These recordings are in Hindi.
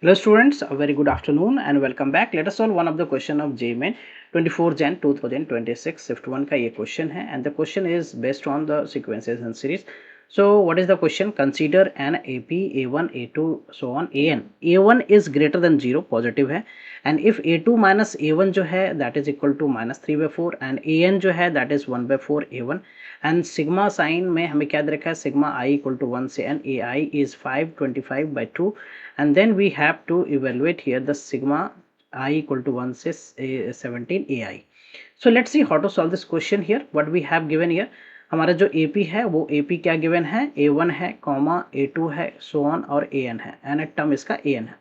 Hello students, a very good afternoon and welcome back. Let us solve one of the question of JMAN 24 Jan 2026 Shift 1 का ये question है and the question is based on the sequences and series. So what is the question? Consider an AP A1 A2 so on AN. A1 is greater than 0 positive है and if A2 minus A1 जो है that is equal to minus 3/4 and AN जो है that is 1/4 A1 and sigma sign में हमें क्या दे रखा है sigma I equal to 1 से n AI is 525/2 and then we have to evaluate here the sigma I equal to 1 से 17 AI. So let's see how to solve this question here. What we have given here, हमारा जो AP है वो AP क्या गिवन है, A1 है कॉमा A2 है सो ऑन और AN है, एन टर्म इसका AN है.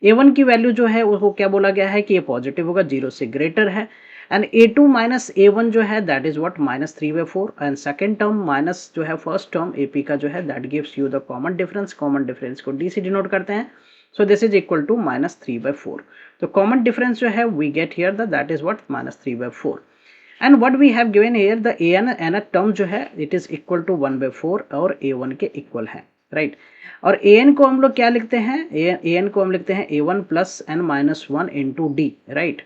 A1 की वैल्यू जो है उसको क्या बोला गया है कि ये पॉजिटिव होगा, 0 से ग्रेटर है एंड A2 माइनस A1 जो है that is what minus 3/4 and second term minus जो है फर्स्ट टर्म AP का जो है that gives you the common difference को D से डिनोट करते हैं. So this is equal to minus 3/4. तो कॉमन डिफरेंस जो है we get here that is what minus 3/4 and what we have given here the n term जो है इट इज इक्वल टू 1/4 और A1 के इक्वल है, राइट. और an को हम लोग क्या लिखते हैं, an को हम लिखते हैं A1 plus n minus 1 into D, right.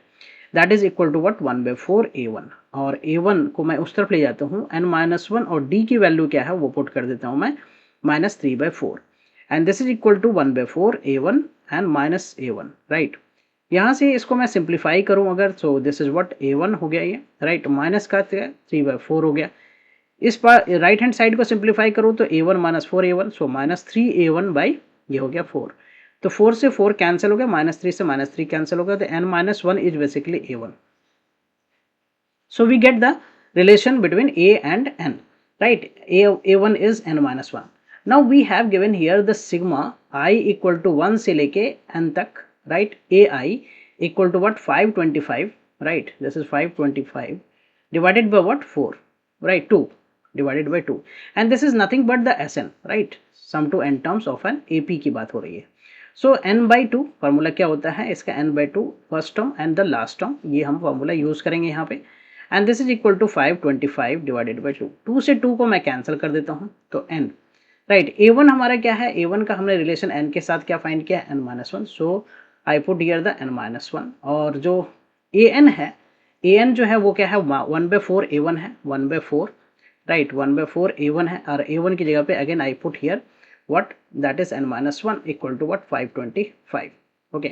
That is equal to what 1/4 A1 और A1 को मैं उस तरफ ले जाता हूँ n माइनस 1 और d की वैल्यू क्या है वो पुट कर देता हूँ मैं minus 3/4 and this is equal to 1/4 A1 and minus A1, right. यहाँ से इसको मैं सिंप्लीफाई करूँ अगर सो दिस इज व्हाट A1 हो गया ये, राइट. माइनस का 3/4 हो गया. इस पर राइट हैंड साइड को सिंप्लीफाई करूँ तो A1 minus 4A1 so minus 3A1 by ये हो गया 4. तो 4 से 4 कैंसिल हो गया, माइनस 3 से माइनस 3 कैंसिल हो गया, तो n minus 1 is basically A1. So we get the relation between A and n, right. A1 is n minus 1. Now we have given here the sigma I equal to 1 से लेके n तक, right. AI equal to what 525, right. This is 525 divided by what 4, right. 2 divided by 2 and this is nothing but the Sn, right. Sum to n terms of an AP की बात हो रही है. सो n बाई 2 फार्मूला क्या होता है इसका, n by 2 first term and the last term, ये हम फार्मूला यूज करेंगे यहाँ पे and this is equal to 525 divided by 2. 2 से 2 को मैं कैंसिल कर देता हूँ तो n, राइट. A1 हमारा क्या है, A1 का हमने रिलेशन n के साथ क्या फाइंड किया है n minus 1. So I put here the n minus 1 और जो an है, an जो है वो क्या है 1/4 A1 है, 1/4, राइट. 1/4 A1 है और A1 की जगह पे again I put here what that is n minus 1 equal to what 525. okay,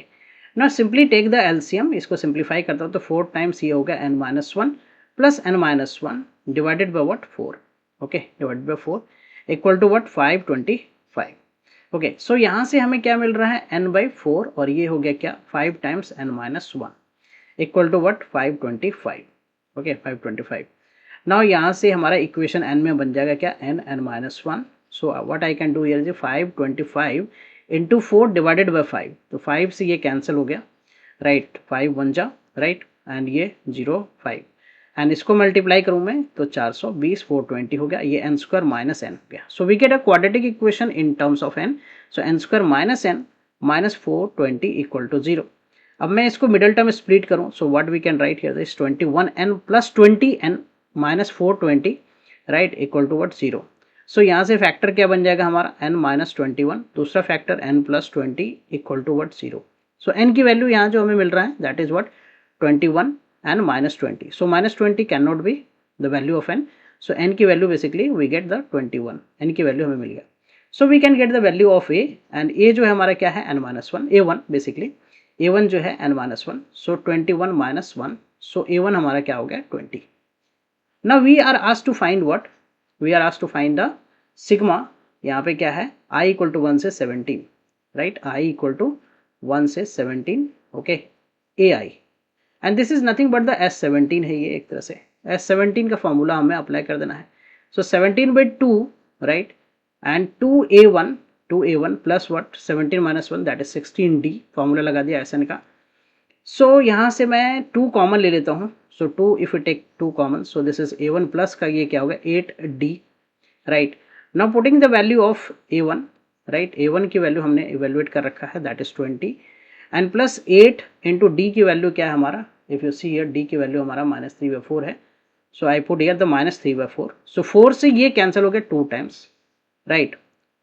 now simply take the LCM. इसको सिंप्लीफाई करता हूँ तो 4 टाइम्स ये होगा n minus 1 plus n minus 1 divided by what 4, okay, divided by 4 equal to what 525. Okay, so यहाँ से हमें क्या मिल रहा है n by 4 और ये हो गया क्या 5 times n minus 1 equal to what 525. Okay, 525. Now यहाँ से हमारा इक्वेशन n में बन जाएगा क्या n minus 1. So what I can do here is 525 into 4 divided by 5. तो 5 से ये कैंसिल हो गया, राइट. 5 1 जा, राइट, एंड ये 0 5 एंड इसको मल्टीप्लाई करूँ मैं तो 420 420 हो गया, ये n स्क्वायर माइनस n हो गया. So we get a quadratic equation in terms of n. So n square minus n minus 420 equal to 0. अब मैं इसको मिडल टर्म स्प्लिट करूँ so what we can write here this 21n plus 20n minus 420, right, equal to what 0. So यहाँ से फैक्टर क्या बन जाएगा हमारा n माइनस 21, दूसरा factor n plus 20 equal to what 0. So n की वैल्यू यहाँ जो हमें मिल रहा है that is what 21 and minus 20. So minus 20 can not be the value of n. So n की वैल्यू basically we get the 21, n की वैल्यू हमें मिल गया. So we can get the value of a and a जो है हमारा क्या है n minus 1, a1 basically, a1 जो है n minus 1. So 21 minus 1, so a1 हमारा क्या हो गया 20. Now we are asked to find what, we are asked to find the sigma. यहाँ पे क्या है i इक्वल टू 1 से 17, राइट. i इक्वल टू 1 से 17, okay, ai and this is nothing but the S17 है ये एक तरह से. S17 का फॉर्मूला हमें अप्लाई कर देना है. सो 17 by 2, right, and 2a1 plus what 17 minus 1 that is 16d. Formula लगा दिया Sn का. सो यहाँ से मैं 2 कॉमन ले लेता हूँ. So 2 if you take 2 common so this is a1 plus का ये क्या होगा 8d, right. Now putting the value of a1, right, a1 की वैल्यू हमने इवेल्युएट कर रखा है that is 20 and plus 8 into D की वैल्यू क्या है हमारा, if you see here D की वैल्यू हमारा माइनस 3/4 है. So I put here the minus 3/4. So 4 से ये कैंसिल हो गया 2 टाइम्स, राइट.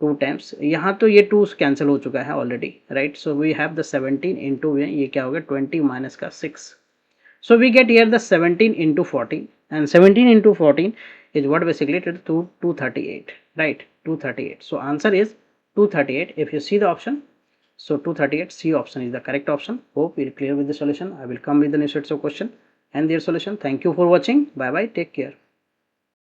2 टाइम्स, यहाँ तो ये 2 कैंसिल हो चुका है already, right. So we have the 17 into ये क्या हो गया 20 माइनस का 6. So we get here the 17 into 14, and 17 into 14 is what basically it is 238, right? 238. So answer is 238. If you see the option, so 238 C option is the correct option. Hope you're clear with the solution. I will come with the new sets of question and their solution. Thank you for watching. Bye bye. Take care.